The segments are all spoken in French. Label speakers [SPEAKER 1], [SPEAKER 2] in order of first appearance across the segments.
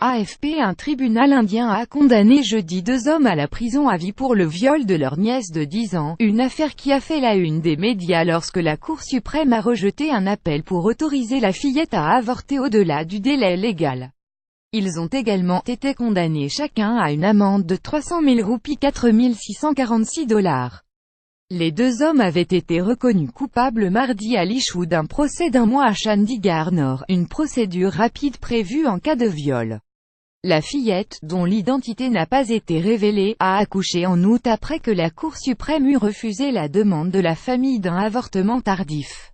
[SPEAKER 1] AFP. Un tribunal indien a condamné jeudi 2 hommes à la prison à vie pour le viol de leur nièce de 10 ans, une affaire qui a fait la une des médias lorsque la Cour suprême a rejeté un appel pour autoriser la fillette à avorter au-delà du délai légal. Ils ont également été condamnés chacun à une amende de 300 000 roupies, 4 646 $. Les 2 hommes avaient été reconnus coupables mardi à l'issue d'un procès d'1 mois à Chandigarh Nord, une procédure rapide prévue en cas de viol. La fillette, dont l'identité n'a pas été révélée, a accouché en août après que la Cour suprême eut refusé la demande de la famille d'un avortement tardif.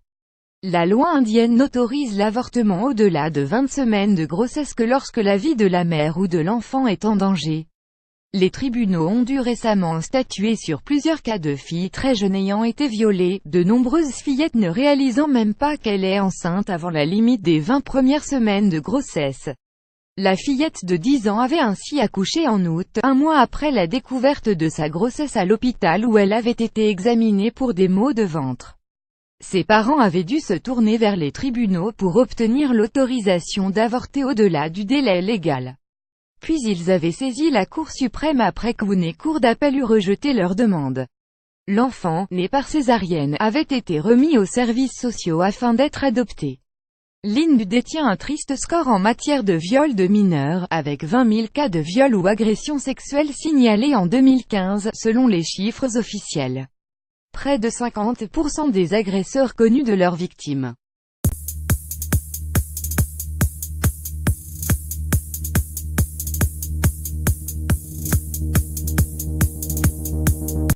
[SPEAKER 1] La loi indienne n'autorise l'avortement au-delà de 20 semaines de grossesse que lorsque la vie de la mère ou de l'enfant est en danger. Les tribunaux ont dû récemment statuer sur plusieurs cas de filles très jeunes ayant été violées, de nombreuses fillettes ne réalisant même pas qu'elle est enceinte avant la limite des 20 premières semaines de grossesse. La fillette de 10 ans avait ainsi accouché en août, 1 mois après la découverte de sa grossesse à l'hôpital où elle avait été examinée pour des maux de ventre. Ses parents avaient dû se tourner vers les tribunaux pour obtenir l'autorisation d'avorter au-delà du délai légal. Puis ils avaient saisi la Cour suprême après qu'une cour d'appel eut rejeté leur demande. L'enfant, né par césarienne, avait été remis aux services sociaux afin d'être adopté. L'Inde détient un triste score en matière de viol de mineurs, avec 20 000 cas de viol ou agressions sexuelles signalés en 2015, selon les chiffres officiels. Près de 50% des agresseurs connus de leurs victimes.